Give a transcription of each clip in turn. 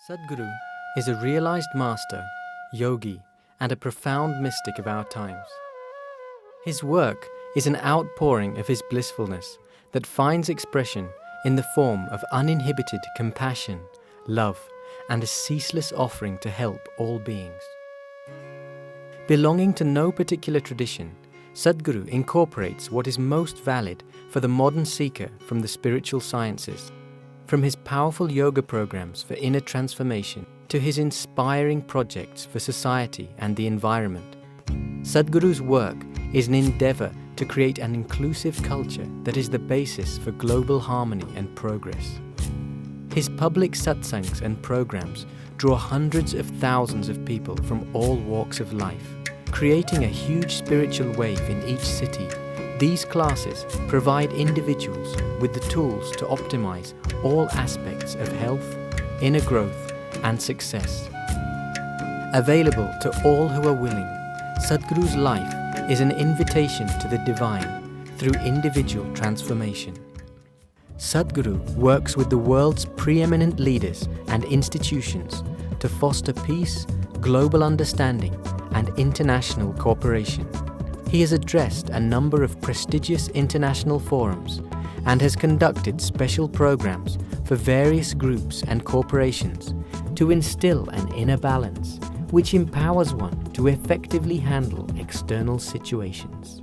Sadhguru is a realized master, yogi, and a profound mystic of our times. His work is an outpouring of his blissfulness that finds expression in the form of uninhibited compassion, love, and a ceaseless offering to help all beings. Belonging to no particular tradition, Sadhguru incorporates what is most valid for the modern seeker from the spiritual sciences. From his powerful yoga programs for inner transformation to his inspiring projects for society and the environment, Sadhguru's work is an endeavor to create an inclusive culture that is the basis for global harmony and progress. His public satsangs and programs draw hundreds of thousands of people from all walks of life, creating a huge spiritual wave in each city. These classes provide individuals with the tools to optimize all aspects of health, inner growth, and success. Available to all who are willing, Sadhguru's life is an invitation to the divine through individual transformation. Sadhguru works with the world's preeminent leaders and institutions to foster peace, global understanding, and international cooperation. He has addressed a number of prestigious international forums and has conducted special programs for various groups and corporations to instill an inner balance which empowers one to effectively handle external situations.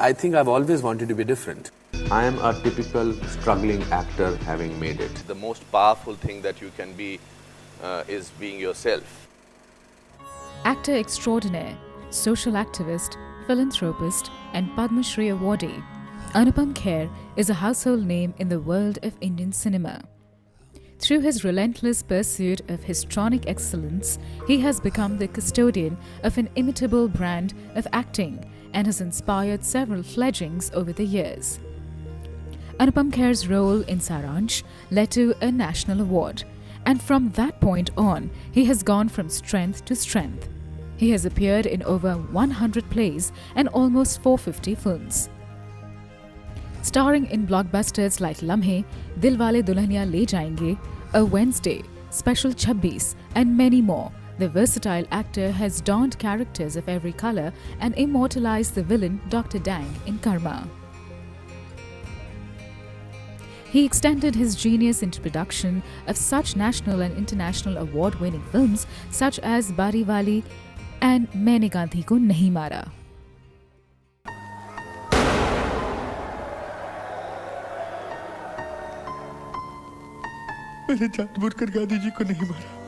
I think I've always wanted to be different. I am a typical struggling actor having made it. The most powerful thing that you can be is being yourself. Actor extraordinaire, social activist, philanthropist and Padma Shri awardee, Anupam Kher is a household name in the world of Indian cinema. Through his relentless pursuit of histrionic excellence, he has become the custodian of an imitable brand of acting and has inspired several fledglings over the years. Anupam Kher's role in Saransh led to a national award, and from that point on, he has gone from strength to strength. He has appeared in over 100 plays and almost 450 films. Starring in blockbusters like Lamhe, Dilwale Dulhaniya Le Jayenge, A Wednesday, Special 26 and many more, the versatile actor has donned characters of every color and immortalized the villain Dr. Dang in Karma. He extended his genius into production of such national and international award-winning films such as Bariwali and Maine Gandhi Ko Nahi Mara. मैंने जानबूझकर गांधी जी को नहीं मारा।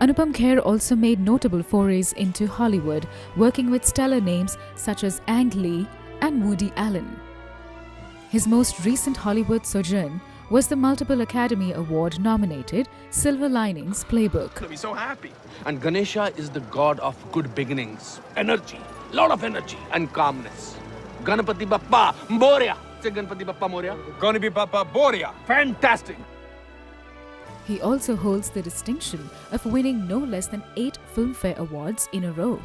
Anupam Kher also made notable forays into Hollywood, working with stellar names such as Ang Lee and Woody Allen. His most recent Hollywood sojourn was the multiple Academy Award-nominated Silver Linings Playbook. To be so happy. And Ganesha is the god of good beginnings, energy, lot of energy and calmness. Ganapati Bappa Moria. Say Ganapati Bappa Moria. Ganapati Bappa Moria. Fantastic. He also holds the distinction of winning no less than 8 Filmfare Awards in a row.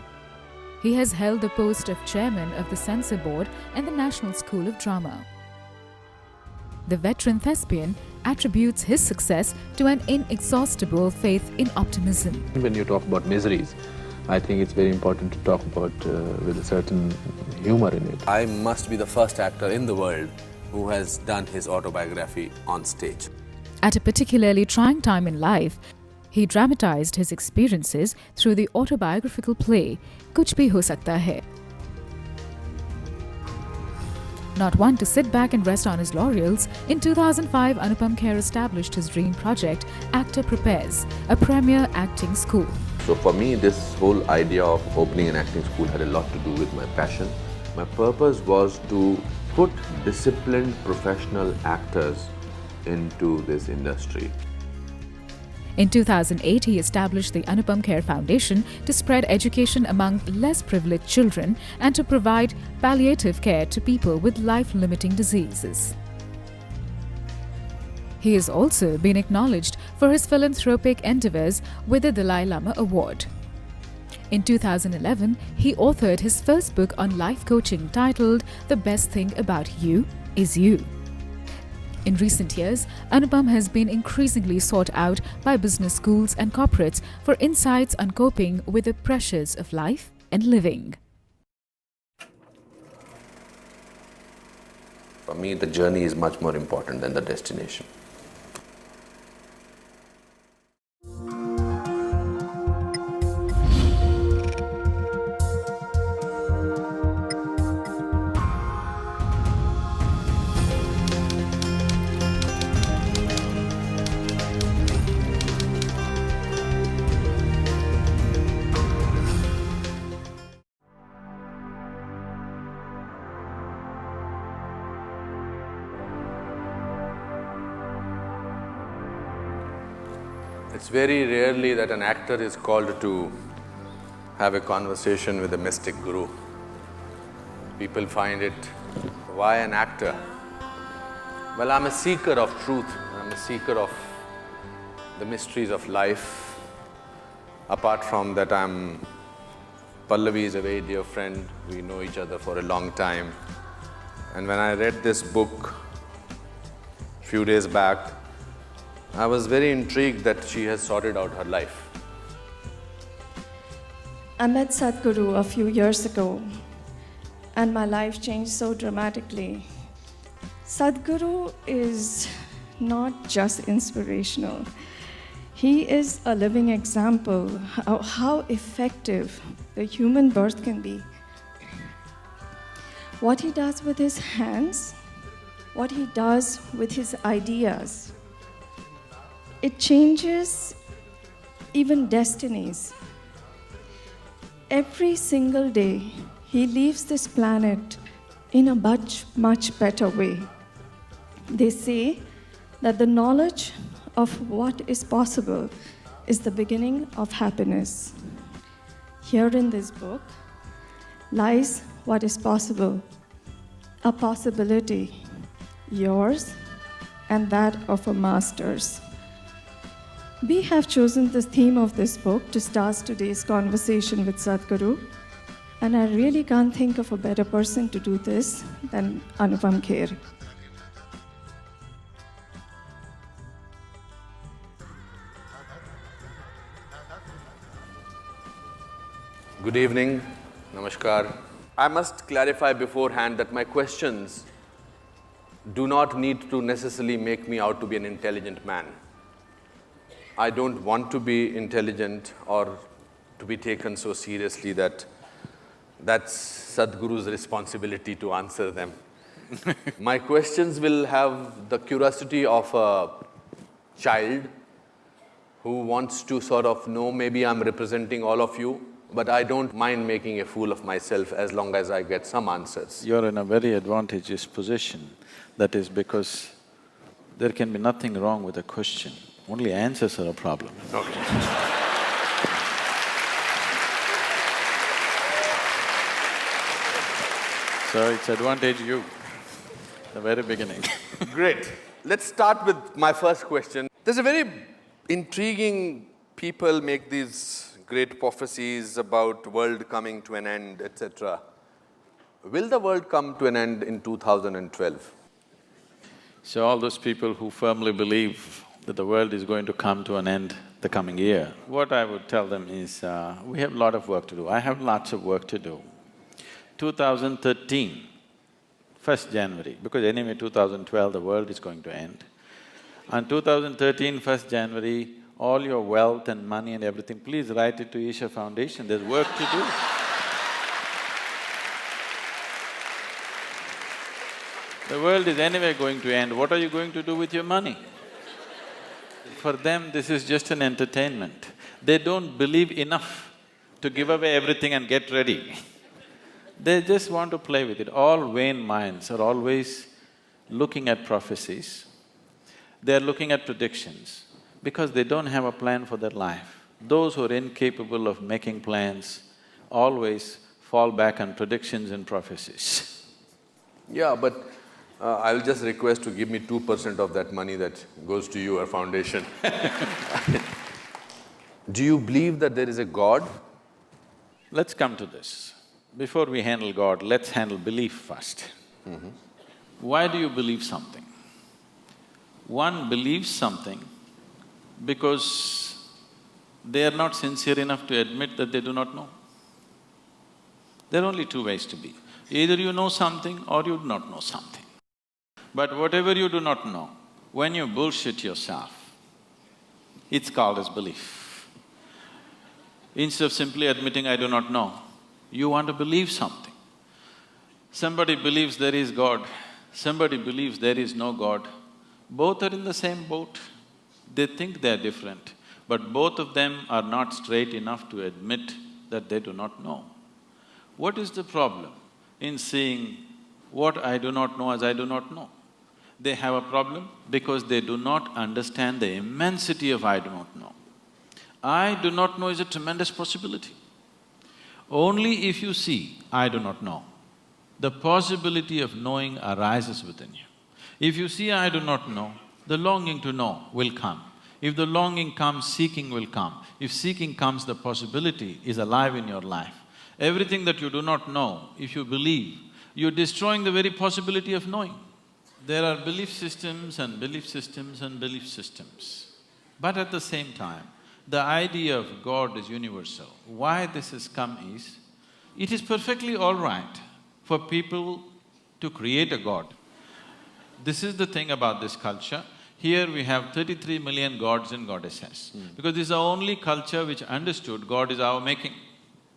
He has held the post of chairman of the Censor Board and the National School of Drama. The veteran thespian attributes his success to an inexhaustible faith in optimism. When you talk about miseries, I think it's very important to talk about with a certain humor in it. I must be the first actor in the world who has done his autobiography on stage. At a particularly trying time in life, he dramatized his experiences through the autobiographical play Kuch Bhi Ho Sakta Hai. Not one to sit back and rest on his laurels, in 2005 Anupam Kher established his dream project, Actor Prepares, a premier acting school. So for me, this whole idea of opening an acting school had a lot to do with my passion. My purpose was to put disciplined professional actors into this industry. In 2008, he established the Anupam Kher Foundation to spread education among less privileged children and to provide palliative care to people with life-limiting diseases. He has also been acknowledged for his philanthropic endeavors with the Dalai Lama Award. In 2011, he authored his first book on life coaching titled The Best Thing About You Is You. In recent years, Anupam has been increasingly sought out by business schools and corporates for insights on coping with the pressures of life and living. For me, the journey is much more important than the destination. It's very rarely that an actor is called to have a conversation with a mystic guru. People find it, why an actor? Well, I'm a seeker of truth, I'm a seeker of the mysteries of life. Apart from that, Pallavi is a very dear friend, we know each other for a long time. And when I read this book a few days back, I was very intrigued that she has sorted out her life. I met Sadhguru a few years ago and my life changed so dramatically. Sadhguru is not just inspirational. He is a living example of how effective the human birth can be. What he does with his hands, what he does with his ideas, it changes even destinies. Every single day, he leaves this planet in a much, much better way. They say that the knowledge of what is possible is the beginning of happiness. Here in this book lies what is possible, a possibility, yours and that of a master's. We have chosen the theme of this book to start today's conversation with Sadhguru, and I really can't think of a better person to do this than Anupam Kher. Good evening, namaskar. I must clarify beforehand that my questions do not need to necessarily make me out to be an intelligent man. I don't want to be intelligent or to be taken so seriously that that's Sadhguru's responsibility to answer them. My questions will have the curiosity of a child who wants to sort of know, maybe I'm representing all of you, but I don't mind making a fool of myself as long as I get some answers. You're in a very advantageous position. That is because there can be nothing wrong with a question. Only answers are a problem. Okay. So it's advantage you, the very beginning. Great. Let's start with my first question. There's a very intriguing… people make these great prophecies about world coming to an end, etc. Will the world come to an end in 2012? So all those people who firmly believe that the world is going to come to an end the coming year, what I would tell them is, we have a lot of work to do. I have lots of work to do. 2013, 1st January, because anyway 2012 the world is going to end. On 2013, 1st January, all your wealth and money and everything, please write it to Isha Foundation, there's work to do. The world is anyway going to end, what are you going to do with your money? For them, this is just an entertainment. They don't believe enough to give away everything and get ready. They just want to play with it. All vain minds are always looking at prophecies. They're looking at predictions because they don't have a plan for their life. Those who are incapable of making plans always fall back on predictions and prophecies. Yeah, but I'll just request to give me 2% of that money that goes to your foundation. Do you believe that there is a God? Let's come to this. Before we handle God, let's handle belief first. Why do you believe something? One believes something because they are not sincere enough to admit that they do not know. There are only two ways to be. Either you know something or you do not know something. But whatever you do not know, when you bullshit yourself, it's called as belief. Instead of simply admitting, I do not know, you want to believe something. Somebody believes there is God, somebody believes there is no God. Both are in the same boat. They think they're different, but both of them are not straight enough to admit that they do not know. What is the problem in seeing what I do not know as I do not know? They have a problem because they do not understand the immensity of I do not know. I do not know is a tremendous possibility. Only if you see I do not know, the possibility of knowing arises within you. If you see I do not know, the longing to know will come. If the longing comes, seeking will come. If seeking comes, the possibility is alive in your life. Everything that you do not know, if you believe, you're destroying the very possibility of knowing. There are belief systems and belief systems and belief systems. But at the same time, the idea of God is universal. Why this has come is, it is perfectly all right for people to create a God. This is the thing about this culture. Here we have 33 million gods and goddesses. Because this is the only culture which understood God is our making.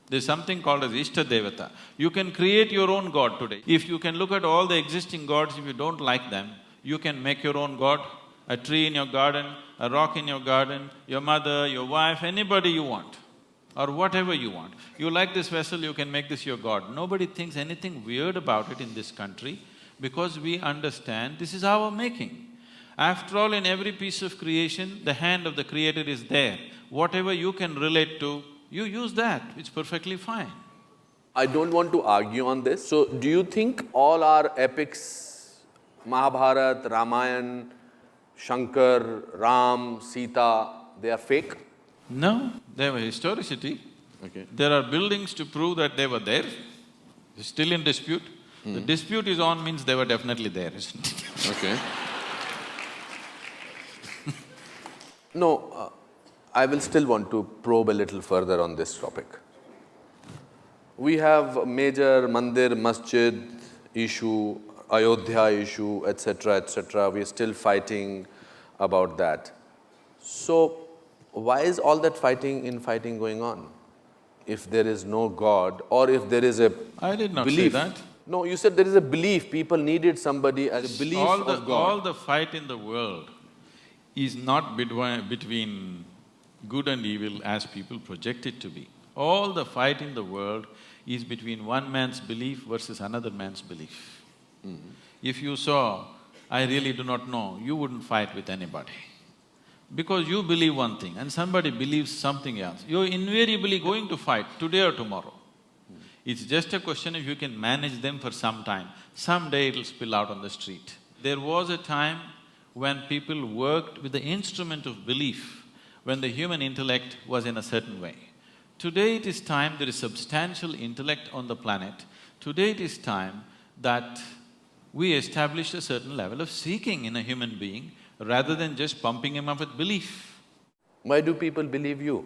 There's something called as Ishta Devata. You can create your own God today. If you can look at all the existing gods, if you don't like them, you can make your own God. A tree in your garden, a rock in your garden, your mother, your wife, anybody you want, or whatever you want. You like this vessel, you can make this your God. Nobody thinks anything weird about it in this country because we understand this is our making. After all, in every piece of creation, the hand of the Creator is there. Whatever you can relate to, you use that, it's perfectly fine. I don't want to argue on this. So, do you think all our epics, Mahabharata, Ramayana, Shankar, Ram, Sita, they are fake? No, they were historicity. Okay. There are buildings to prove that they were there. It's still in dispute. The dispute is on means they were definitely there, isn't it? Okay. No, I will still want to probe a little further on this topic. We have a major mandir, masjid issue, Ayodhya issue, etc. We are still fighting about that. So, why is all that fighting going on? If there is no God or if there is a I did not belief. say that. No, you said there is a belief, people needed somebody as a belief of God. All the fight in the world is not between good and evil as people project it to be. All the fight in the world is between one man's belief versus another man's belief. If you saw, I really do not know, you wouldn't fight with anybody. Because you believe one thing and somebody believes something else, you're invariably going to fight today or tomorrow. It's just a question if you can manage them for some time. Someday it'll spill out on the street. There was a time when people worked with the instrument of belief, when the human intellect was in a certain way. Today it is time there is substantial intellect on the planet. Today it is time that we establish a certain level of seeking in a human being rather than just pumping him up with belief. Why do people believe you?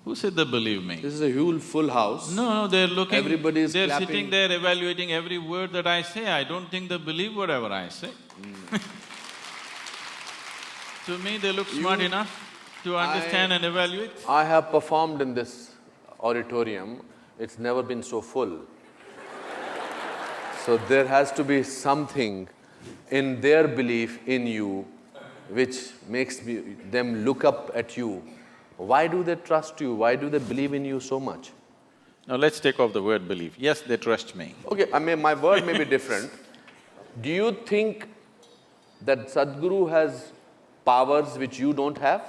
Who said they believe me? This is a huge full house. No, they're looking… Everybody is they're clapping. sitting there evaluating every word that I say. I don't think they believe whatever I say. To me, they look smart enough to understand and evaluate. I have performed in this auditorium, it's never been so full. So there has to be something in their belief in you which makes them look up at you. Why do they trust you? Why do they believe in you so much? Now let's take off the word belief. Yes, they trust me. Okay, I mean, my word may be different. Do you think that Sadhguru has powers which you don't have?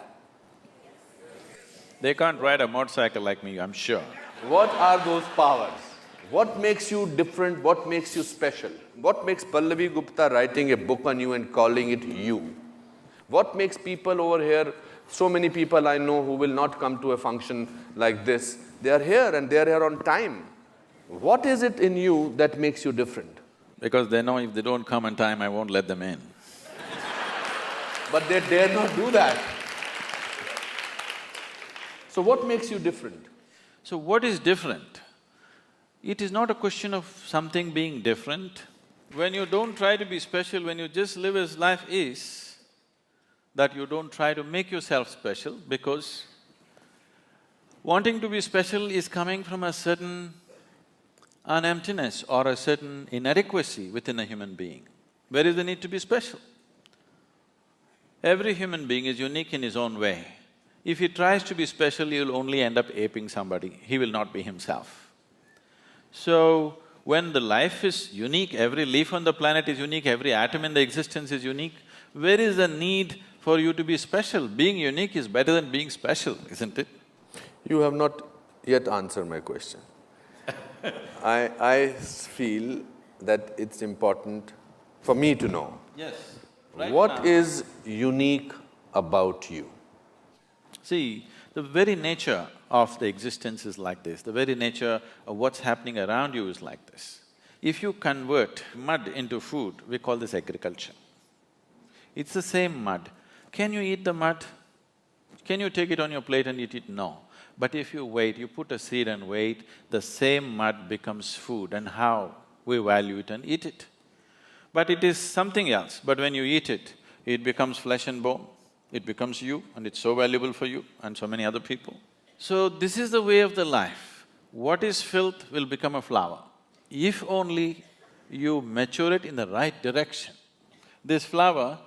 They can't ride a motorcycle like me, I'm sure. What are those powers? What makes you different? What makes you special? What makes Pallavi Gupta writing a book on you and calling it you? What makes people over here, so many people I know who will not come to a function like this, they are here and they are here on time. What is it in you that makes you different? Because they know if they don't come on time, I won't let them in. But they dare not do that. So what makes you different? So what is different? It is not a question of something being different. When you don't try to be special, when you just live as life is, that you don't try to make yourself special, because wanting to be special is coming from a certain an emptiness or a certain inadequacy within a human being. Where is the need to be special? Every human being is unique in his own way. If he tries to be special, he'll only end up aping somebody, he will not be himself. So, when the life is unique, every leaf on the planet is unique, every atom in the existence is unique, where is the need for you to be special? Being unique is better than being special, isn't it? You have not yet answered my question. I feel that it's important for me to know. Yes. Right What now, is unique about you? see, the very nature of the existence is like this, the very nature of what's happening around you is like this. If you convert mud into food, we call this agriculture. It's the same mud. Can you eat the mud? Can you take it on your plate and eat it? No. But if you wait, you put a seed and wait, the same mud becomes food, and how we value it and eat it. But it is something else, but when you eat it, it becomes flesh and bone, it becomes you, and it's so valuable for you and so many other people. So this is the way of the life. What is filth will become a flower, if only you mature it in the right direction. This flower,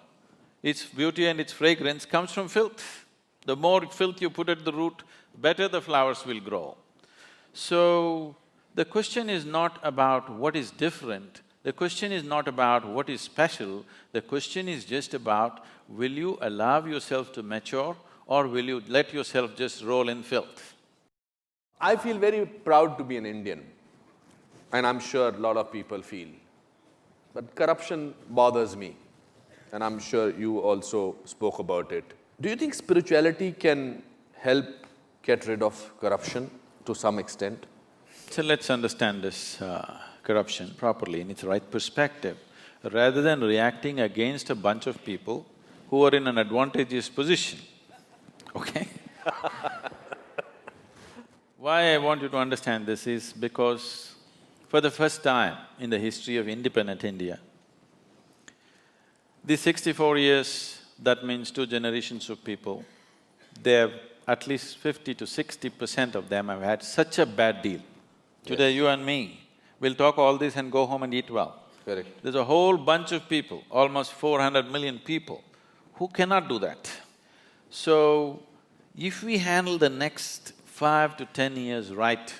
its beauty and its fragrance comes from filth. The more filth you put at the root, better the flowers will grow. So, the question is not about what is different, the question is not about what is special, the question is just about, will you allow yourself to mature or will you let yourself just roll in filth? I feel very proud to be an Indian, and I'm sure a lot of people feel. But corruption bothers me, and I'm sure you also spoke about it. Do you think spirituality can help get rid of corruption to some extent? So let's understand this corruption properly in its right perspective. Rather than reacting against a bunch of people who are in an advantageous position, okay? Why I want you to understand this is because for the first time in the history of independent India, these 64 years, that means 2 generations of people, they have at least 50 to 60% of them have had such a bad deal. Today you and me will talk all this and go home and eat well. Correct. There's a whole bunch of people, almost 400 million people, who cannot do that. So, if we handle the next 5 to 10 years right,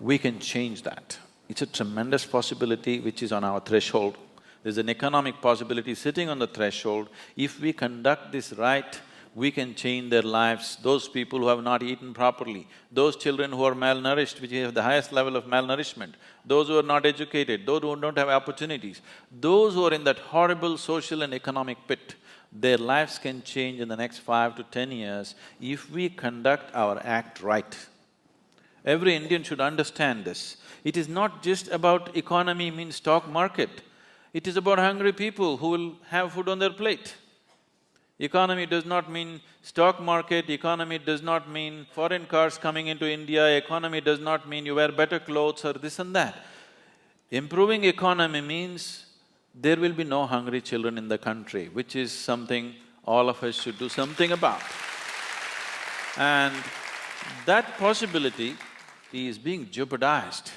we can change that. It's a tremendous possibility which is on our threshold. There's an economic possibility sitting on the threshold. If we conduct this right, we can change their lives. Those people who have not eaten properly, those children who are malnourished, which have the highest level of malnourishment, those who are not educated, those who don't have opportunities, those who are in that horrible social and economic pit, their lives can change in the next 5 to 10 years if we conduct our act right. Every Indian should understand this. It is not just about economy means stock market, it is about hungry people who will have food on their plate. Economy does not mean stock market, economy does not mean foreign cars coming into India, economy does not mean you wear better clothes or this and that. Improving economy means there will be no hungry children in the country, which is something all of us should do something about. And that possibility is being jeopardized.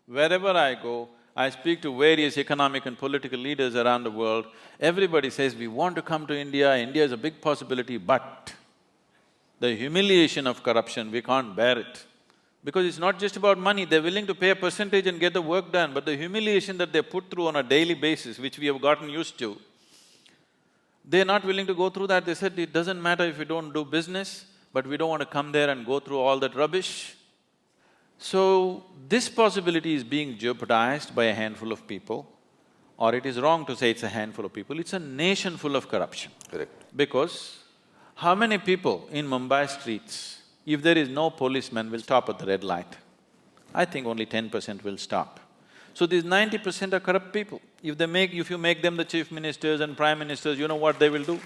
Wherever I go, I speak to various economic and political leaders around the world, everybody says, we want to come to India, India is a big possibility, but the humiliation of corruption, we can't bear it. Because it's not just about money, they're willing to pay a percentage and get the work done, but the humiliation that they put through on a daily basis, which we have gotten used to, they're not willing to go through that. They said, it doesn't matter if we don't do business, but we don't want to come there and go through all that rubbish. So, this possibility is being jeopardized by a handful of people, or it is wrong to say it's a handful of people, it's a nation full of corruption. Correct. Because how many people in Mumbai streets, if there is no policeman, will stop at the red light? I think only 10% will stop. So these 90% are corrupt people. If you make them the chief ministers and prime ministers, you know what they will do?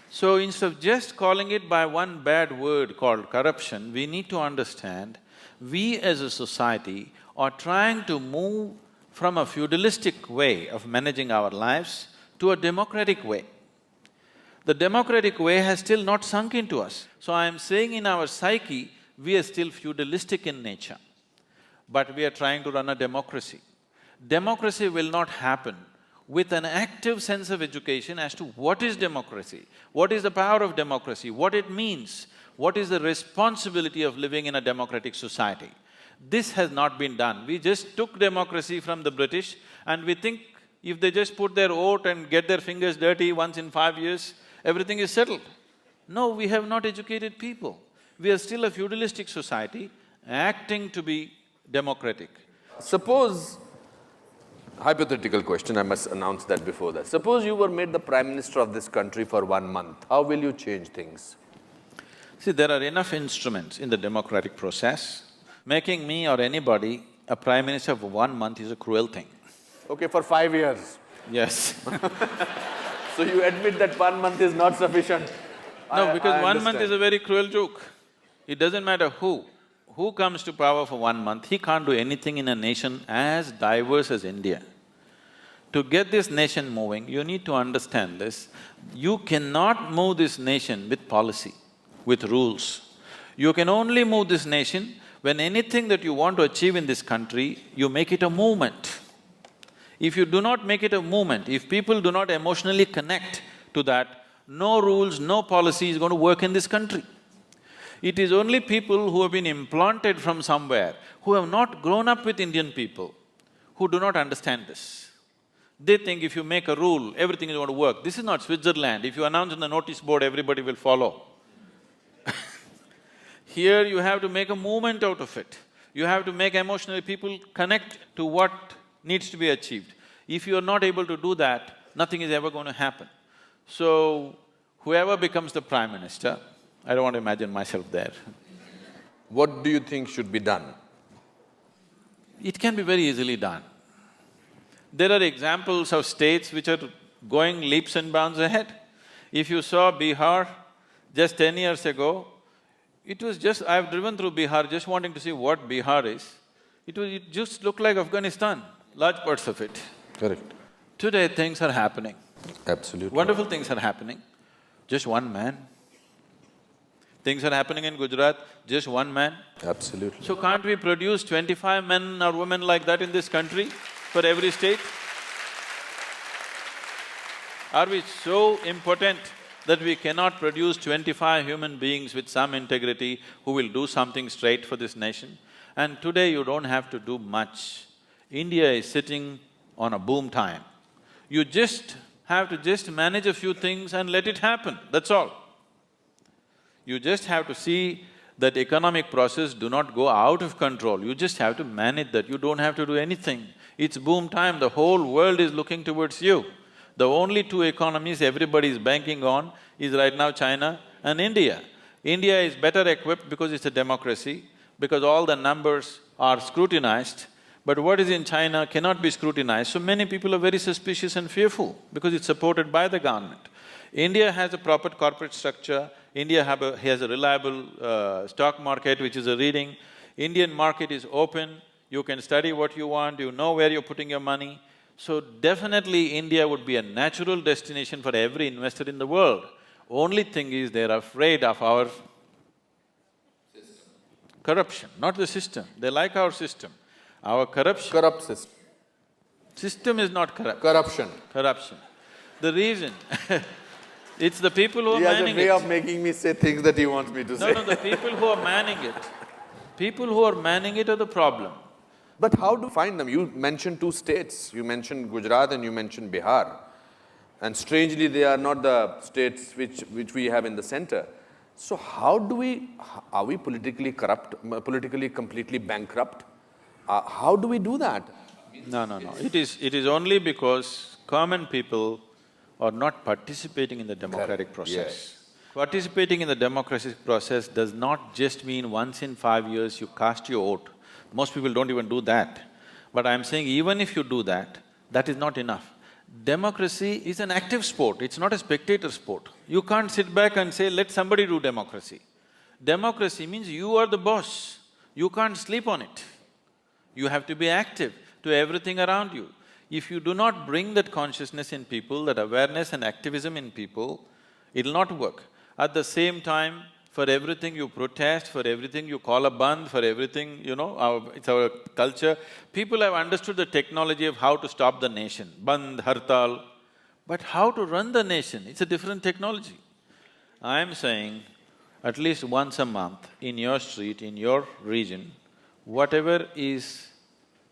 So instead of just calling it by one bad word called corruption, we need to understand, we as a society are trying to move from a feudalistic way of managing our lives to a democratic way. The democratic way has still not sunk into us. So I am saying in our psyche, we are still feudalistic in nature, but we are trying to run a democracy. Democracy will not happen with an active sense of education as to what is democracy, what is the power of democracy, what it means, what is the responsibility of living in a democratic society. This has not been done. We just took democracy from the British and we think if they just put their vote and get their fingers dirty once in 5 years, everything is settled. No, we have not educated people. We are still a feudalistic society acting to be democratic. Suppose, hypothetical question, I must announce that before that. Suppose you were made the Prime Minister of this country for 1 month, how will you change things? See, there are enough instruments in the democratic process. Making me or anybody a Prime Minister for 1 month is a cruel thing. Okay, for 5 years. Yes. So you admit that 1 month is not sufficient? No, because I 1 month understand. is a very cruel joke. It doesn't matter who comes to power for 1 month, he can't do anything in a nation as diverse as India. To get this nation moving, you need to understand this. You cannot move this nation with policy, with rules. You can only move this nation when anything that you want to achieve in this country, you make it a movement. If you do not make it a movement, if people do not emotionally connect to that, no rules, no policy is going to work in this country. It is only people who have been implanted from somewhere, who have not grown up with Indian people, who do not understand this. They think if you make a rule, everything is going to work. This is not Switzerland. If you announce on the notice board, everybody will follow. Here you have to make a movement out of it. You have to make emotionally people connect to what needs to be achieved. If you are not able to do that, nothing is ever going to happen. So, whoever becomes the Prime Minister, I don't want to imagine myself there. What do you think should be done? It can be very easily done. There are examples of states which are going leaps and bounds ahead. If you saw Bihar just 10 years ago, it was just… I've driven through Bihar just wanting to see what Bihar is. It just looked like Afghanistan, large parts of it. Correct. Today things are happening. Absolutely. Wonderful things are happening. Just one man. Things are happening in Gujarat, just one man. Absolutely. So can't we produce 25 men or women like that in this country for every state? Are we so impotent that we cannot produce 25 human beings with some integrity who will do something straight for this nation? And today you don't have to do much. India is sitting on a boom time. You just have to just manage a few things and let it happen, that's all. You just have to see that economic process do not go out of control, you just have to manage that, you don't have to do anything. It's boom time, the whole world is looking towards you. The only two economies everybody is banking on is right now China and India. India is better equipped because it's a democracy, because all the numbers are scrutinized, but what is in China cannot be scrutinized, so many people are very suspicious and fearful because it's supported by the government. India has a proper corporate structure, India has a reliable stock market which is a reading, Indian market is open, you can study what you want, you know where you're putting your money. So definitely India would be a natural destination for every investor in the world. Only thing is they're afraid of our corruption, not the system. They like our system. Our corruption… Corrupt system. System is not corrupt. Corruption. Corruption. The reason it's the people who are He has a manning way it. of making me say things that he wants me to say. No, the people who are manning it. People who are manning it are the problem. But how do you find them? You mentioned two states. You mentioned Gujarat and you mentioned Bihar. And strangely, they are not the states which we have in the center. So how do we… are we politically corrupt, politically completely bankrupt? How do we do that? No. It is only because common people are not participating in the democratic process. Yes. Participating in the democratic process does not just mean once in 5 years you cast your vote. Most people don't even do that. But I'm saying even if you do that, that is not enough. Democracy is an active sport, it's not a spectator sport. You can't sit back and say, let somebody do democracy. Democracy means you are the boss, you can't sleep on it. You have to be active to everything around you. If you do not bring that consciousness in people, that awareness and activism in people, it'll not work. At the same time, for everything you protest, for everything you call a bandh, for everything, it's our culture. People have understood the technology of how to stop the nation, bandh, hartal. But how to run the nation, it's a different technology. I'm saying, at least once a month, in your street, in your region, whatever is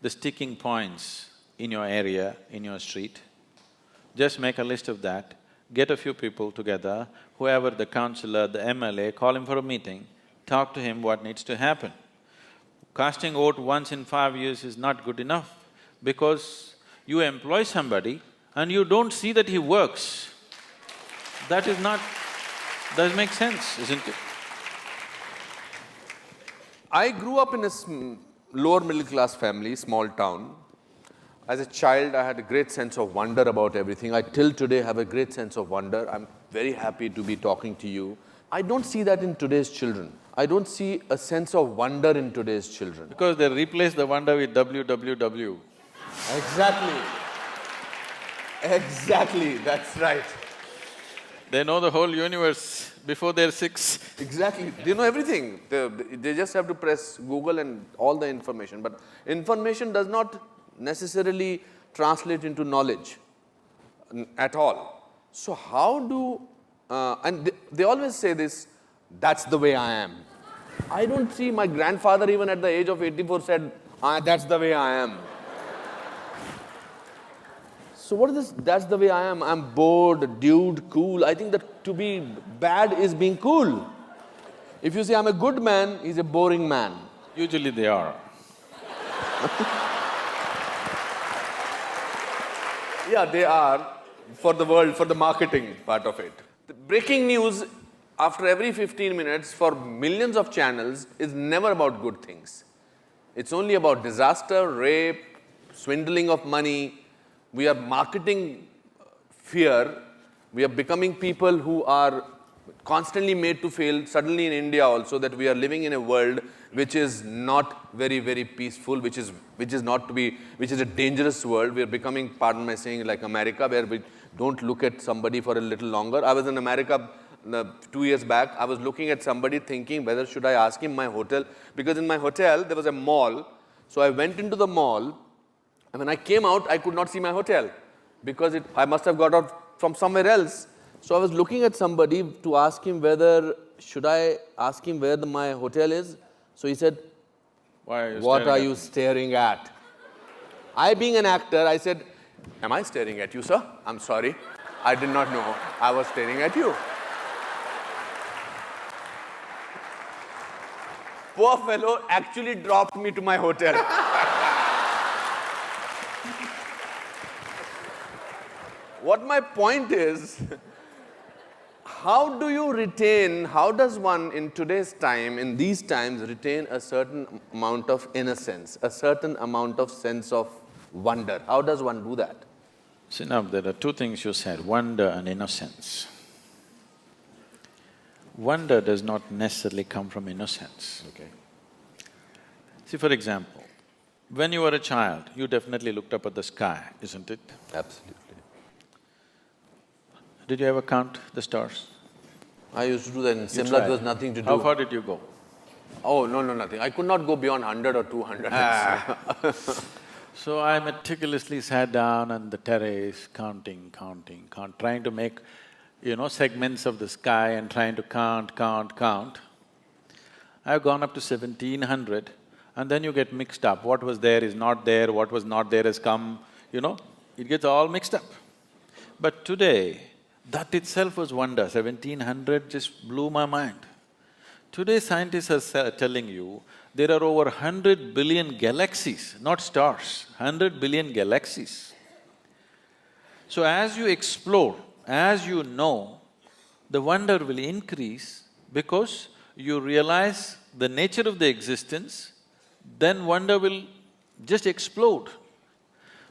the sticking points in your area, in your street, just make a list of that, get a few people together, whoever the councillor, the MLA, call him for a meeting, talk to him what needs to happen. Casting vote once in 5 years is not good enough because you employ somebody and you don't see that he works. That is not… doesn't make sense, isn't it? I grew up in a lower middle class family, small town. As a child, I had a great sense of wonder about everything. I till today have a great sense of wonder. I'm very happy to be talking to you. I don't see that in today's children. I don't see a sense of wonder in today's children. Because they replace the wonder with www. Exactly. Exactly, that's right. They know the whole universe before they're 6. Exactly, they know everything. They just have to press Google and all the information. But information does not necessarily translate into knowledge at all. So how do… and they always say this, that's the way I am. I don't see… my grandfather even at the age of 84 said, that's the way I am. So what is this, that's the way I am? I'm bored, dude, cool. I think that to be bad is being cool. If you say I'm a good man, he's a boring man. Usually they are. Yeah, they are, for the world, for the marketing part of it. The breaking news after every 15 minutes for millions of channels is never about good things. It's only about disaster, rape, swindling of money. We are marketing fear. We are becoming people who are constantly made to fail. Suddenly in India also, that we are living in a world which is not very, very peaceful, which is a dangerous world. We are becoming, pardon my saying, like America, where we don't look at somebody for a little longer. I was in America 2 years back. I was looking at somebody thinking whether should I ask him my hotel, because in my hotel there was a mall. So I went into the mall, and when I came out, I could not see my hotel because I must have got out from somewhere else. So I was looking at somebody to ask him whether should I ask him where my hotel is. So he said, what are you staring at? I, being an actor, I said, am I staring at you, sir? I'm sorry. I did not know I was staring at you. Poor fellow actually dropped me to my hotel. What my point is, how does one in today's time, in these times, retain a certain amount of innocence, a certain amount of sense of wonder? How does one do that? See, now there are two things you said, wonder and innocence. Wonder does not necessarily come from innocence. Okay. See, for example, when you were a child, you definitely looked up at the sky, isn't it? Absolutely. Did you ever count the stars? I used to do that in You Simla. tried. There was nothing to do. How far did you go? Oh, no, no, nothing. I could not go beyond 100 or 200. So I meticulously sat down on the terrace, counting, trying to make, segments of the sky and trying to count. I've gone up to 1700, and then you get mixed up. What was there is not there, what was not there has come, it gets all mixed up. But today, that itself was wonder. 1700 just blew my mind. Today scientists are telling you there are over 100 billion galaxies, not stars, 100 billion galaxies. So as you explore, as you know, the wonder will increase because you realize the nature of the existence, then wonder will just explode.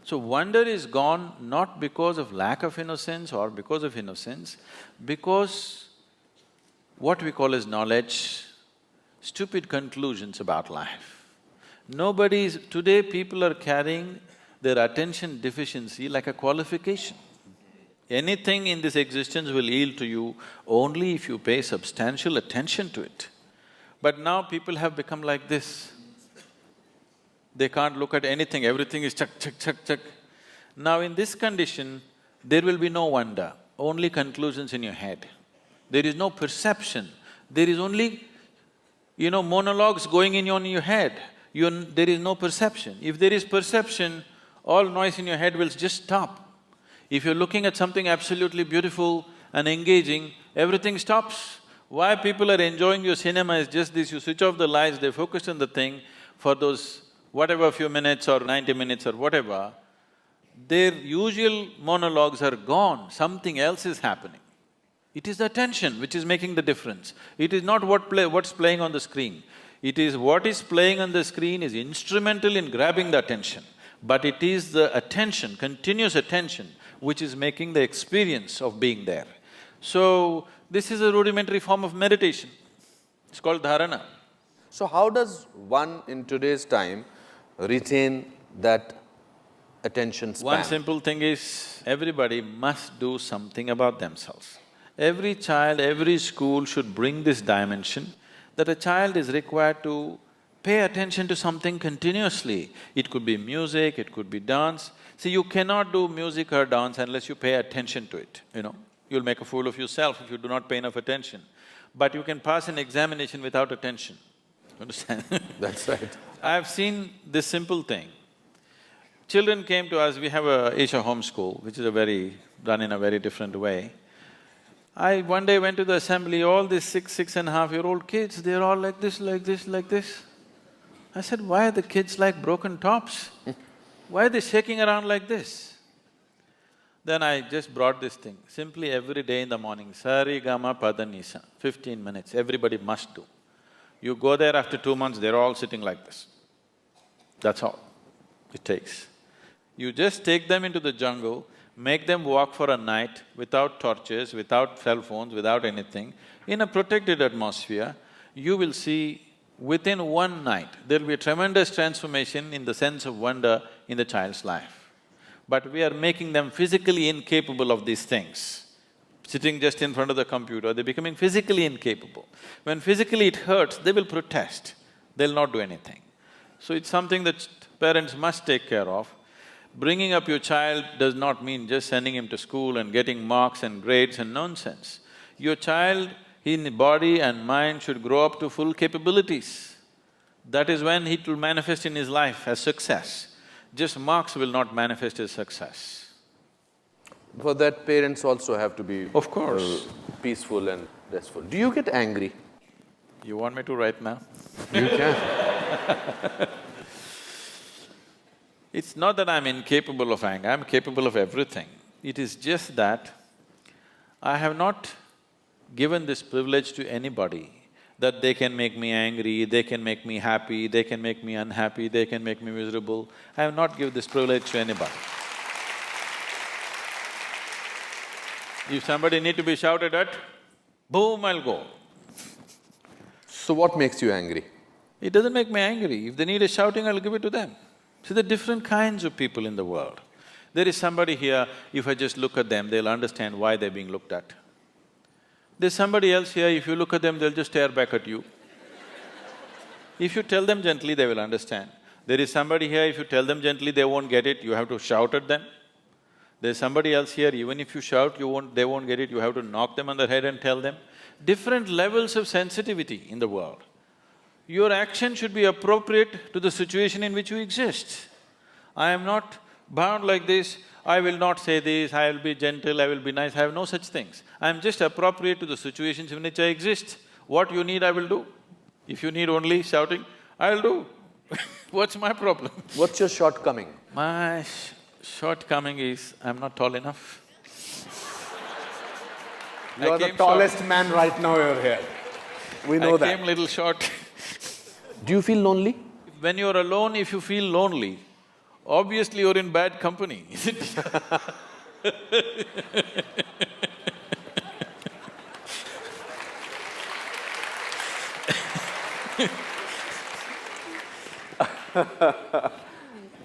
So wonder is gone not because of lack of innocence or because of innocence, because what we call as knowledge, stupid conclusions about life. Today people are carrying their attention deficiency like a qualification. Anything in this existence will yield to you only if you pay substantial attention to it. But now people have become like this. They can't look at anything, everything is check. Now in this condition, there will be no wonder, only conclusions in your head. There is no perception, there is only, monologues going on in your head. There is no perception. If there is perception, all noise in your head will just stop. If you're looking at something absolutely beautiful and engaging, everything stops. Why people are enjoying your cinema is just this, you switch off the lights, they focus on the thing for those whatever few minutes or 90 minutes or whatever, their usual monologues are gone, something else is happening. It is the attention which is making the difference. It is not what's playing on the screen. It is what is playing on the screen is instrumental in grabbing the attention. But it is the attention, continuous attention, which is making the experience of being there. So, this is a rudimentary form of meditation. It's called dharana. So how does one in today's time retain that attention span? One simple thing is, everybody must do something about themselves. Every child, every school should bring this dimension that a child is required to pay attention to something continuously. It could be music, it could be dance. See, you cannot do music or dance unless you pay attention to it, You'll make a fool of yourself if you do not pay enough attention. But you can pass an examination without attention, understand? That's right. I've seen this simple thing. Children came to us, we have a Isha home school, which is done in a very different way. I one day went to the assembly, all these 6.5-year-old kids, they're all like this. I said, why are the kids like broken tops? Why are they shaking around like this? Then I just brought this thing, simply every day in the morning, Sari Gama Pada Nisa, 15 minutes, everybody must do. You go there after 2 months, they're all sitting like this. That's all it takes. You just take them into the jungle, make them walk for a night without torches, without cell phones, without anything, in a protected atmosphere, you will see within one night, there'll be a tremendous transformation in the sense of wonder in the child's life. But we are making them physically incapable of these things. Sitting just in front of the computer, they're becoming physically incapable. When physically it hurts, they will protest, they'll not do anything. So it's something that parents must take care of. Bringing up your child does not mean just sending him to school and getting marks and grades and nonsense. Your child in body and mind should grow up to full capabilities. That is when it will manifest in his life as success. Just marks will not manifest as success. For that, parents also have to be… Of course. Peaceful and restful. Do you get angry? You want me to right now? You can. It's not that I'm incapable of anger, I'm capable of everything. It is just that I have not given this privilege to anybody that they can make me angry, they can make me happy, they can make me unhappy, they can make me miserable. I have not given this privilege to anybody. If somebody need to be shouted at, boom, I'll go. So what makes you angry? It doesn't make me angry. If they need a shouting, I'll give it to them. See, there are different kinds of people in the world. There is somebody here, if I just look at them, they'll understand why they're being looked at. There's somebody else here, if you look at them, they'll just stare back at you. If you tell them gently, they will understand. There is somebody here, if you tell them gently, they won't get it, you have to shout at them. There's somebody else here, even if you shout, they won't get it, you have to knock them on the head and tell them. Different levels of sensitivity in the world. Your action should be appropriate to the situation in which you exist. I am not bound like this, I will not say this, I will be gentle, I will be nice, I have no such things. I am just appropriate to the situations in which I exist. What you need, I will do. If you need only shouting, I'll do. What's my problem? What's your shortcoming? My shortcoming is, I'm not tall enough. You're the tallest man right now you're here. We know that. I came little short. Do you feel lonely? When you're alone, if you feel lonely, obviously you're in bad company, isn't it?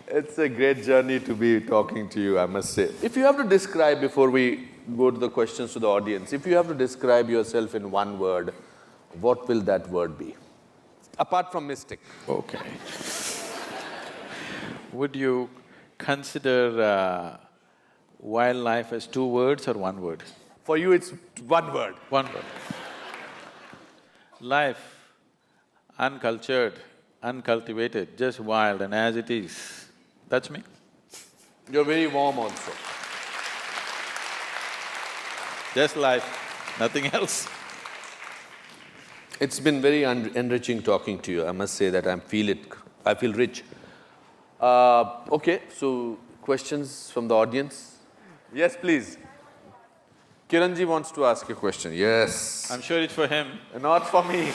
It's a great journey to be talking to you, I must say. If you have to describe, before we go to the questions to the audience, if you have to describe yourself in one word, what will that word be? Apart from mystic. Okay. Would you consider wildlife as 2 words or 1 word? For you, it's one word. 1 word. Life, uncultured, uncultivated, just wild and as it is. That's me. You're very warm also. Just life, nothing else. It's been very enriching talking to you. I must say that I feel rich. Okay, so questions from the audience? Yes, please. Kiranji wants to ask a question. Yes. I'm sure it's for him. Not for me.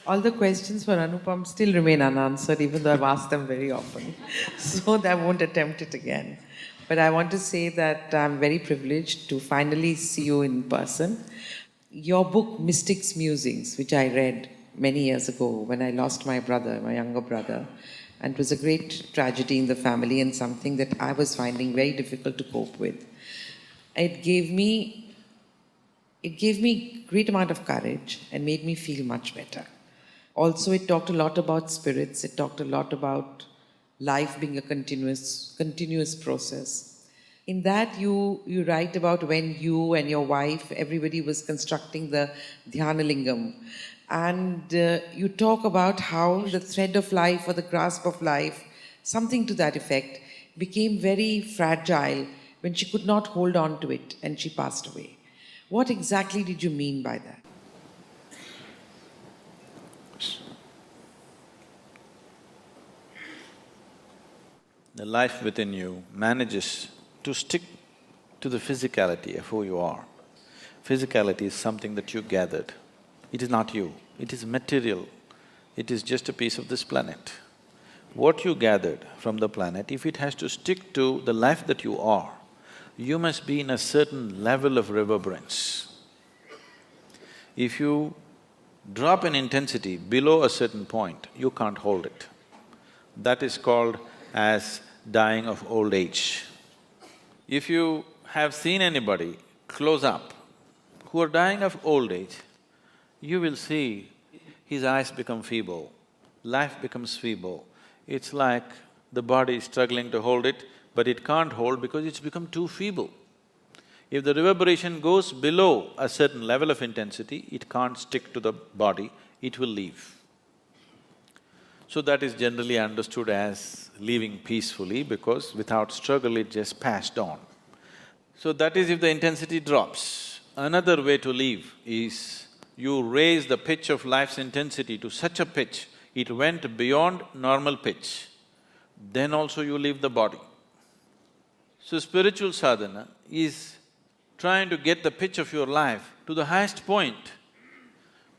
All the questions for Anupam still remain unanswered, even though I've asked them very often. So I won't attempt it again. But I want to say that I'm very privileged to finally see you in person. Your book, Mystic's Musings, which I read many years ago when I lost my brother, my younger brother, and it was a great tragedy in the family and something that I was finding very difficult to cope with. It gave me great amount of courage and made me feel much better. Also, it talked a lot about spirits, it talked a lot about life being a continuous process. In that, you write about when you and your wife, everybody was constructing the Dhyana Lingam. And you talk about how the thread of life or the grasp of life, something to that effect, became very fragile when she could not hold on to it and she passed away. What exactly did you mean by that? The life within you manages to stick to the physicality of who you are. Physicality is something that you gathered. It is not you, it is material, it is just a piece of this planet. What you gathered from the planet, if it has to stick to the life that you are, you must be in a certain level of reverberance. If you drop an intensity below a certain point, you can't hold it. That is called as dying of old age. If you have seen anybody close up who are dying of old age, you will see his eyes become feeble, life becomes feeble. It's like the body is struggling to hold it, but it can't hold because it's become too feeble. If the reverberation goes below a certain level of intensity, it can't stick to the body, it will leave. So that is generally understood as leaving peacefully because without struggle it just passed on. So that is if the intensity drops. Another way to leave is you raise the pitch of life's intensity to such a pitch, it went beyond normal pitch, then also you leave the body. So spiritual sadhana is trying to get the pitch of your life to the highest point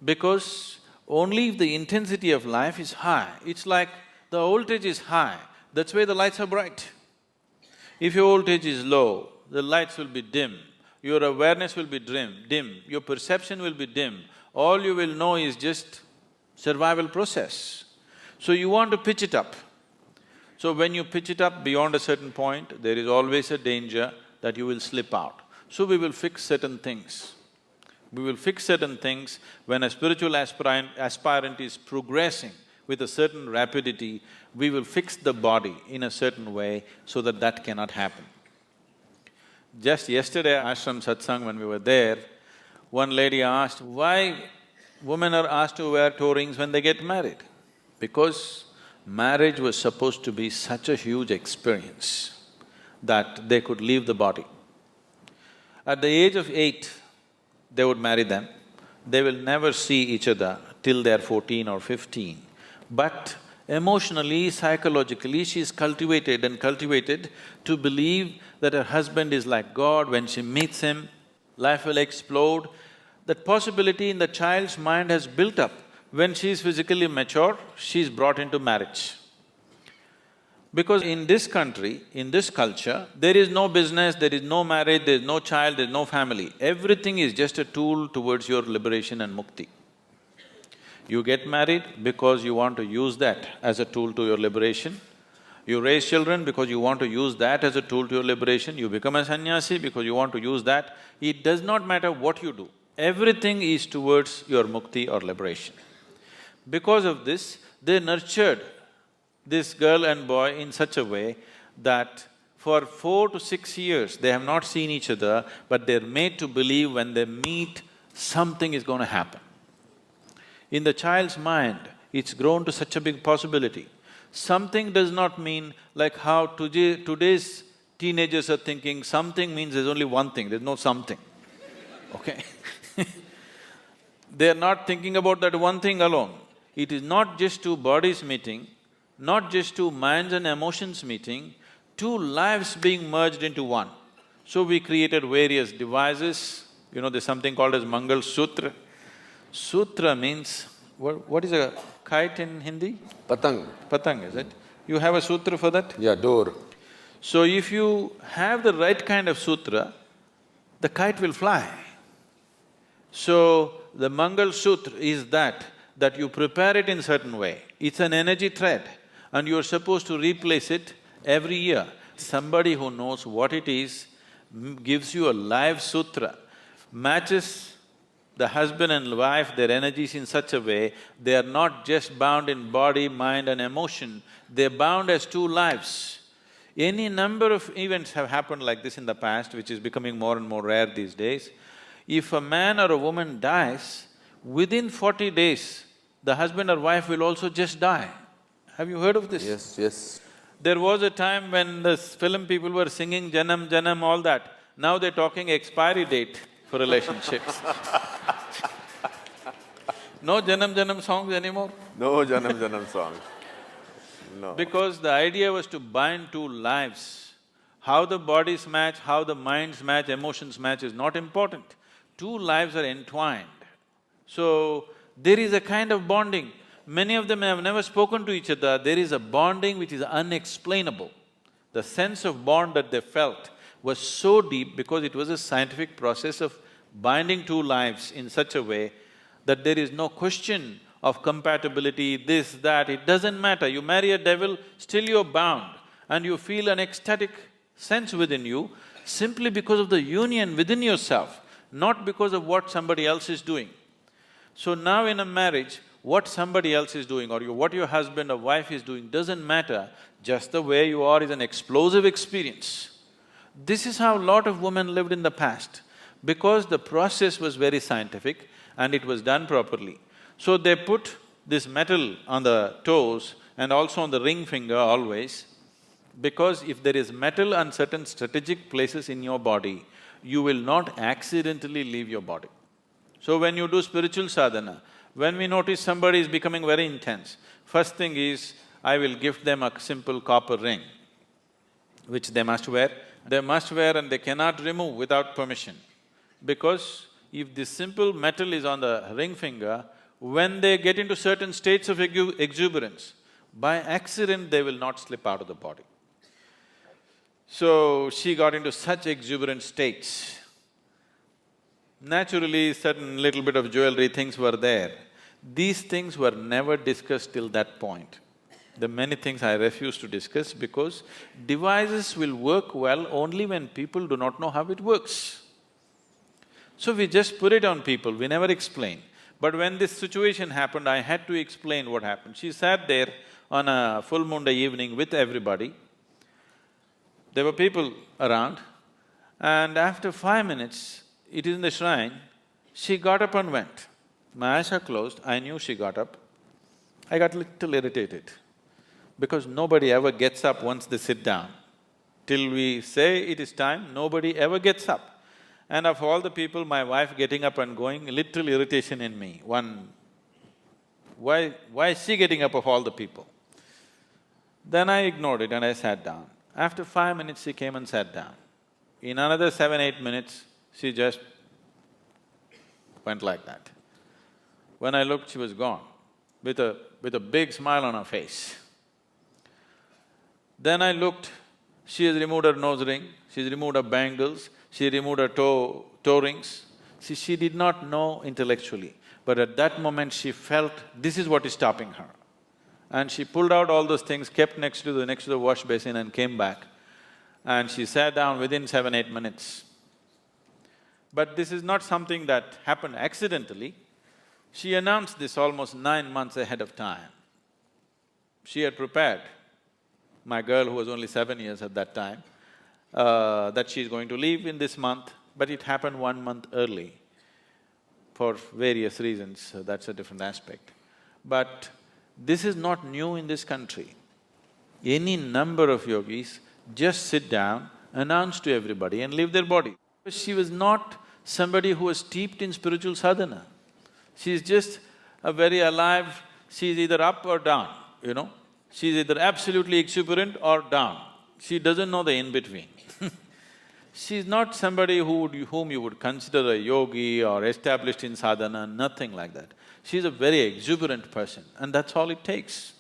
because only if the intensity of life is high, it's like the voltage is high, that's why the lights are bright. If your voltage is low, the lights will be dim, your awareness will be dim, your perception will be dim, all you will know is just survival process. So you want to pitch it up. So when you pitch it up beyond a certain point, there is always a danger that you will slip out. So we will fix certain things. We will fix certain things. When a spiritual aspirant is progressing with a certain rapidity, we will fix the body in a certain way so that that cannot happen. Just yesterday, ashram satsang, when we were there, one lady asked, why women are asked to wear toe rings when they get married? Because marriage was supposed to be such a huge experience that they could leave the body. At the age of 8, they would marry them. They will never see each other till they're 14 or 15. But emotionally, psychologically, she is cultivated and cultivated to believe that her husband is like God. When she meets him, life will explode. That possibility in the child's mind has built up. When she is physically mature, she is brought into marriage. Because in this country, in this culture, there is no business, there is no marriage, there is no child, there is no family. Everything is just a tool towards your liberation and mukti. You get married because you want to use that as a tool to your liberation. You raise children because you want to use that as a tool to your liberation. You become a sannyasi because you want to use that. It does not matter what you do. Everything is towards your mukti or liberation. Because of this, they nurtured this girl and boy in such a way that for 4 to 6 years, they have not seen each other, but they're made to believe when they meet, something is going to happen. In the child's mind, it's grown to such a big possibility. Something does not mean like how today's teenagers are thinking, something means there's only one thing, there's no something, okay? They're not thinking about that one thing alone. It is not just two bodies meeting, not just two minds and emotions meeting, two lives being merged into one. So we created various devices, there's something called as Mangal Sutra. Sutra means… what is a kite in Hindi? Patang. Patang, is it? You have a sutra for that? Yeah, door. So if you have the right kind of sutra, the kite will fly. So the Mangal Sutra is that you prepare it in certain way. It's an energy thread and you're supposed to replace it every year. Somebody who knows what it is gives you a live sutra, matches the husband and wife, their energies in such a way, they are not just bound in body, mind and emotion, they're bound as two lives. Any number of events have happened like this in the past, which is becoming more and more rare these days. If a man or a woman dies, within 40 days, the husband or wife will also just die. Have you heard of this? Yes, yes. There was a time when the film people were singing Janam, Janam, all that. Now they're talking expiry date for relationships. No Janam, Janam songs anymore? No Janam Janam songs. No. Because the idea was to bind two lives. How the bodies match, how the minds match, emotions match is not important. Two lives are entwined. So, there is a kind of bonding. Many of them have never spoken to each other, there is a bonding which is unexplainable. The sense of bond that they felt was so deep because it was a scientific process of binding two lives in such a way that there is no question of compatibility, this, that, it doesn't matter. You marry a devil, still you're bound and you feel an ecstatic sense within you simply because of the union within yourself, not because of what somebody else is doing. So now in a marriage, what somebody else is doing or what your husband or wife is doing doesn't matter, just the way you are is an explosive experience. This is how a lot of women lived in the past, because the process was very scientific and it was done properly. So they put this metal on the toes and also on the ring finger always, because if there is metal on certain strategic places in your body, you will not accidentally leave your body. So when you do spiritual sadhana, when we notice somebody is becoming very intense, first thing is, I will gift them a simple copper ring, which they must wear. They must wear and they cannot remove without permission. Because if this simple metal is on the ring finger, when they get into certain states of exuberance, by accident they will not slip out of the body. So, she got into such exuberant states. Naturally, certain little bit of jewelry things were there. These things were never discussed till that point. The many things I refuse to discuss because devices will work well only when people do not know how it works. So we just put it on people, we never explain. But when this situation happened, I had to explain what happened. She sat there on a full moon day evening with everybody. There were people around, and after 5 minutes, it is in the shrine, she got up and went. My eyes are closed, I knew she got up. I got little irritated, because nobody ever gets up once they sit down. Till we say it is time, nobody ever gets up. And of all the people, my wife getting up and going, little irritation in me. Why is she getting up of all the people? Then I ignored it and I sat down. After 5 minutes, she came and sat down. In another 7, 8 minutes, she just went like that. When I looked, she was gone, with a big smile on her face. Then I looked, she has removed her nose ring, she's removed her bangles, she removed her toe rings. See, she did not know intellectually, but at that moment she felt this is what is stopping her. And she pulled out all those things, kept next to the wash basin and came back. And she sat down within 7, 8 minutes. But this is not something that happened accidentally. She announced this almost 9 months ahead of time. She had prepared my girl, who was only 7 years at that time, that she's going to leave in this month, but it happened 1 month early for various reasons, so that's a different aspect. But this is not new in this country. Any number of yogis just sit down, announce to everybody and leave their body. She was not somebody who was steeped in spiritual sadhana. She's just a very alive, she's either up or down, you know. She's either absolutely exuberant or down. She doesn't know the in-between. She's not somebody whom you would consider a yogi or established in sadhana, nothing like that. She's a very exuberant person, and that's all it takes.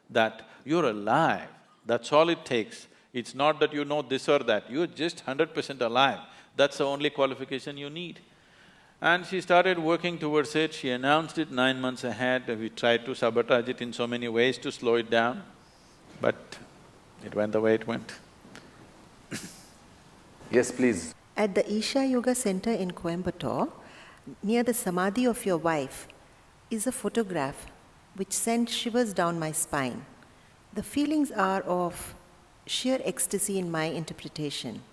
That you're alive, that's all it takes. It's not that you know this or that, you're just 100% alive. That's the only qualification you need. And she started working towards it, she announced it 9 months ahead, we tried to sabotage it in so many ways to slow it down, but it went the way it went. Yes, please. At the Isha Yoga Center in Coimbatore, near the Samadhi of your wife, is a photograph which sent shivers down my spine. The feelings are of sheer ecstasy in my interpretation.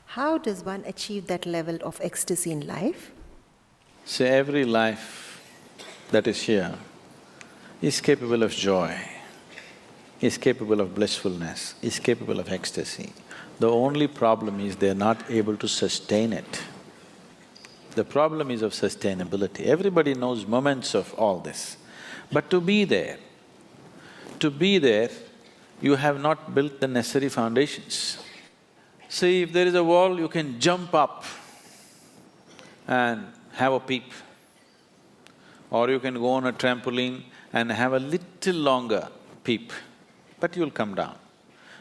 How does one achieve that level of ecstasy in life? So every life that is here is capable of joy, is capable of blissfulness, is capable of ecstasy. The only problem is they're not able to sustain it. The problem is of sustainability. Everybody knows moments of all this. But to be there, you have not built the necessary foundations. See, if there is a wall, you can jump up and have a peep. Or you can go on a trampoline and have a little longer peep, but you'll come down.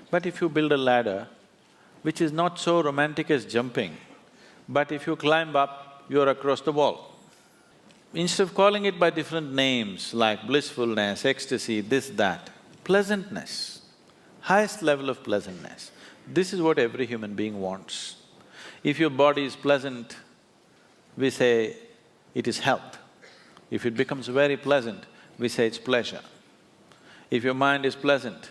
But if you build a ladder, which is not so romantic as jumping, but if you climb up, you're across the wall. Instead of calling it by different names like blissfulness, ecstasy, this, that, pleasantness, highest level of pleasantness, this is what every human being wants. If your body is pleasant, we say it is health. If it becomes very pleasant, we say it's pleasure. If your mind is pleasant,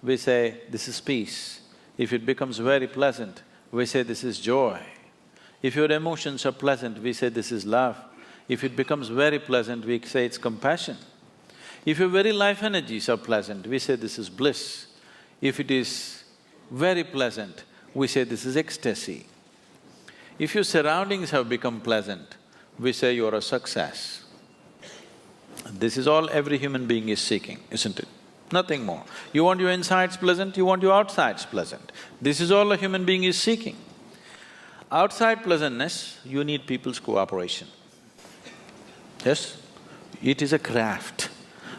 we say this is peace. If it becomes very pleasant, we say this is joy. If your emotions are pleasant, we say this is love. If it becomes very pleasant, we say it's compassion. If your very life energies are pleasant, we say this is bliss. If it is very pleasant, we say this is ecstasy. If your surroundings have become pleasant, we say you're a success. This is all every human being is seeking, isn't it? Nothing more. You want your insides pleasant, you want your outsides pleasant. This is all a human being is seeking. Outside pleasantness, you need people's cooperation. Yes? It is a craft.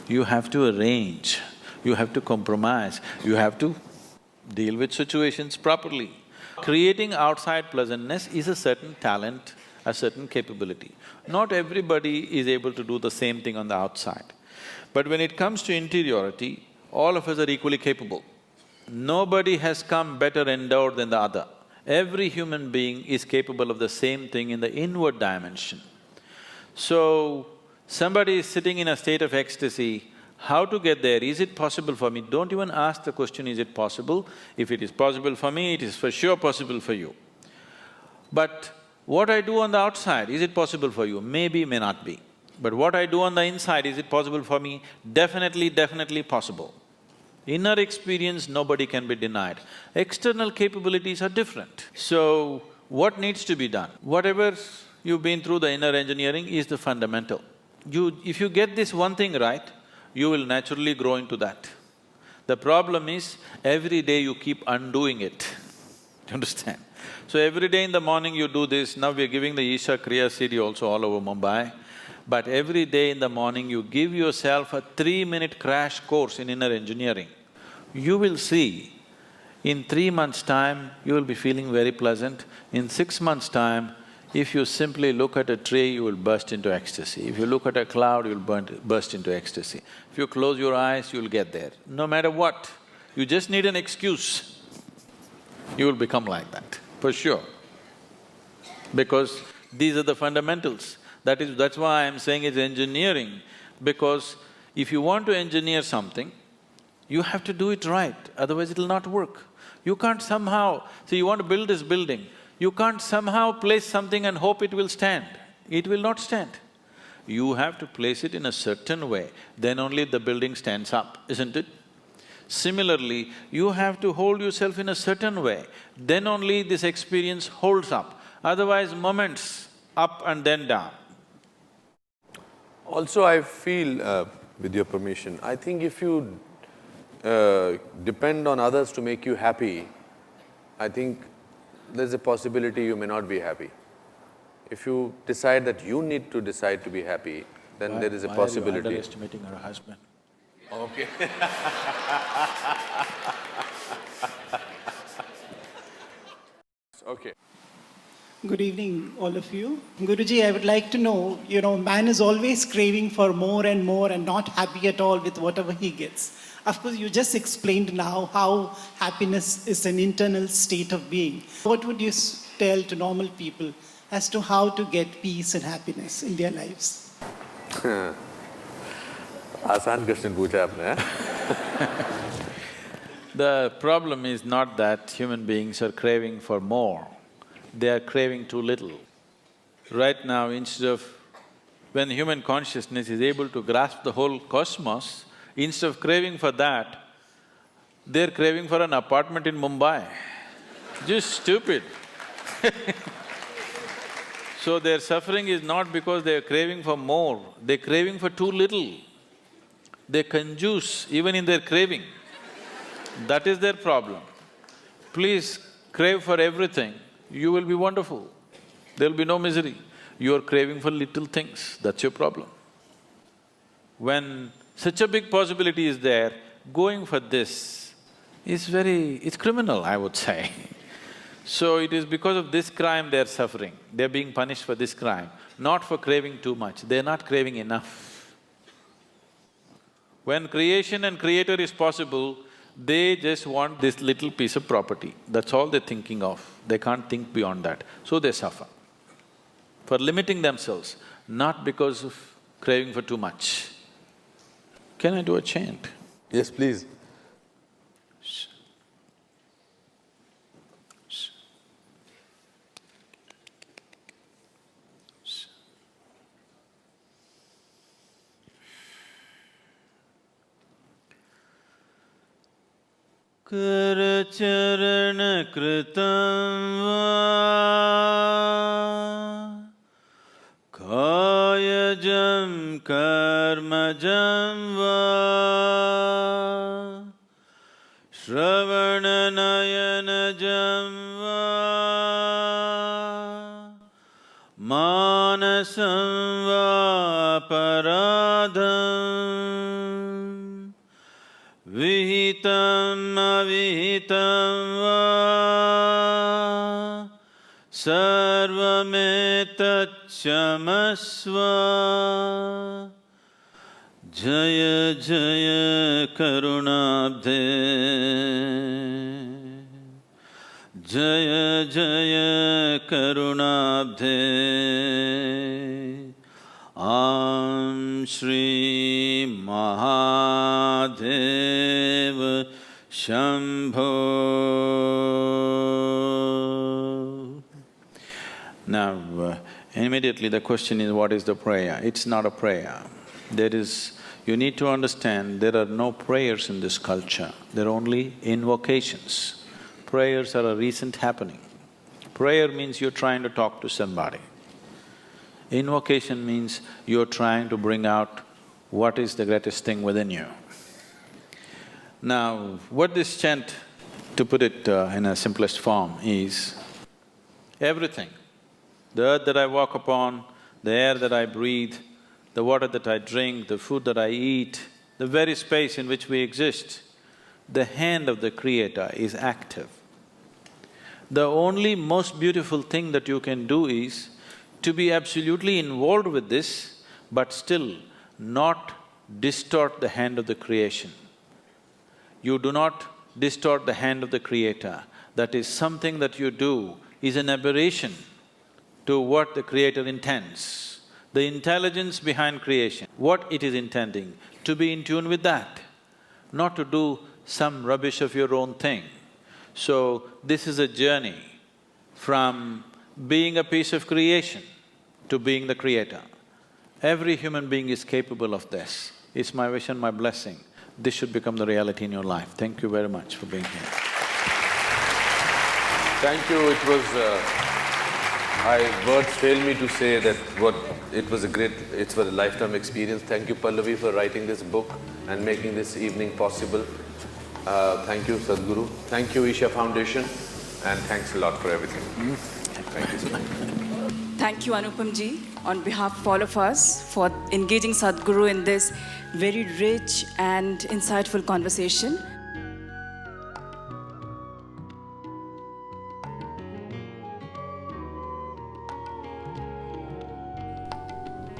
You have to arrange, you have to compromise, you have to deal with situations properly. Creating outside pleasantness is a certain talent, a certain capability. Not everybody is able to do the same thing on the outside. But when it comes to interiority, all of us are equally capable. Nobody has come better endowed than the other. Every human being is capable of the same thing in the inward dimension. So, somebody is sitting in a state of ecstasy, how to get there? Is it possible for me? Don't even ask the question, is it possible? If it is possible for me, it is for sure possible for you. But what I do on the outside, is it possible for you? Maybe, may not be. But what I do on the inside, is it possible for me? Definitely, definitely possible. Inner experience, nobody can be denied. External capabilities are different. So, what needs to be done? Whatever you've been through, the inner engineering is the fundamental. If you get this one thing right, you will naturally grow into that. The problem is, every day you keep undoing it. You understand? So every day in the morning you do this, now we are giving the Isha Kriya CD also all over Mumbai. But every day in the morning you give yourself a 3-minute crash course in inner engineering. You will see, in 3 months' time, you will be feeling very pleasant. In 6 months' time, if you simply look at a tree, you will burst into ecstasy. If you look at a cloud, you will burst into ecstasy. If you close your eyes, you will get there. No matter what, you just need an excuse, you will become like that, for sure. Because these are the fundamentals. That's why I'm saying it's engineering, because if you want to engineer something, you have to do it right, otherwise it'll not work. You can't somehow… See, you want to build this building, you can't somehow place something and hope it will stand. It will not stand. You have to place it in a certain way, then only the building stands up, isn't it? Similarly, you have to hold yourself in a certain way, then only this experience holds up. Otherwise, moments up and then down. Also, I feel, with your permission, I think if you depend on others to make you happy, I think there's a possibility you may not be happy. If you decide that you need to decide to be happy, then there is a possibility… Why are you underestimating her husband? Okay. Okay. Good evening, all of you. Guruji, I would like to know, man is always craving for more and not happy at all with whatever he gets. Of course, you just explained now how happiness is an internal state of being. What would you tell to normal people as to how to get peace and happiness in their lives? आसान question पूछा आपने, The problem is not that human beings are craving for more, they are craving too little. Right now, instead of… when human consciousness is able to grasp the whole cosmos, instead of craving for that, they're craving for an apartment in Mumbai. Just stupid. So their suffering is not because they're craving for more, they're craving for too little. They conjuice even in their craving. That is their problem. Please crave for everything, you will be wonderful. There'll be no misery. You're craving for little things, that's your problem. When such a big possibility is there, going for this is it's criminal, I would say. So it is because of this crime they're suffering, they're being punished for this crime, not for craving too much, they're not craving enough. When creation and creator is possible, they just want this little piece of property, that's all they're thinking of, they can't think beyond that, so they suffer. For limiting themselves, not because of craving for too much. Can I do a chant? Yes, please. Kar charan kritam va kayajam karmajam va shravananayanajam va manasam va paradham vihitam avihitam va sarvametatchamasva jaya jaya karunabdhe Jaya Jaya Karunabdhe Am Shri Mahadeva Shambho. Now, immediately the question is, what is the prayer? It's not a prayer. You need to understand, there are no prayers in this culture, there are only invocations. Prayers are a recent happening. Prayer means you're trying to talk to somebody. Invocation means you're trying to bring out what is the greatest thing within you. Now, what this chant, to put it in a simplest form, is everything. The earth that I walk upon, the air that I breathe, the water that I drink, the food that I eat, the very space in which we exist, the hand of the Creator is active. The only most beautiful thing that you can do is to be absolutely involved with this, but still not distort the hand of the creation. You do not distort the hand of the Creator. That is, something that you do is an aberration to what the Creator intends. The intelligence behind creation, what it is intending, to be in tune with that, not to do some rubbish of your own thing. So, this is a journey from being a piece of creation to being the Creator. Every human being is capable of this. It's my wish and my blessing. This should become the reality in your life. Thank you very much for being here. Thank you. It was… words fail me to say that it was a lifetime experience. Thank you, Pallavi, for writing this book and making this evening possible. Thank you, Sadhguru. Thank you, Isha Foundation, and thanks a lot for everything. Thank you so much. Thank you, Anupam ji, on behalf of all of us for engaging Sadhguru in this very rich and insightful conversation.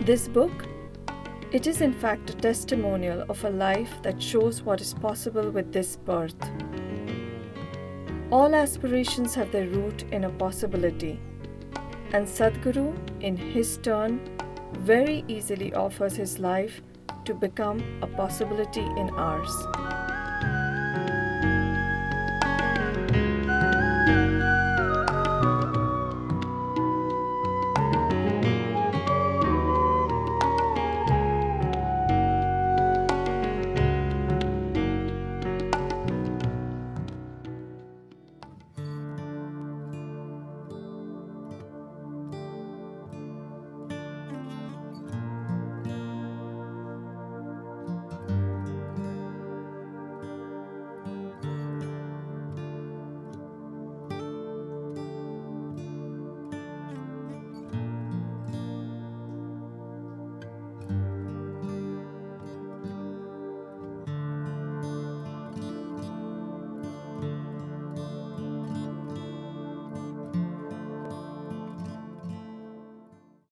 This book, it is in fact a testimonial of a life that shows what is possible with this birth. All aspirations have their root in a possibility, and Sadhguru, in his turn, very easily offers his life to become a possibility in ours.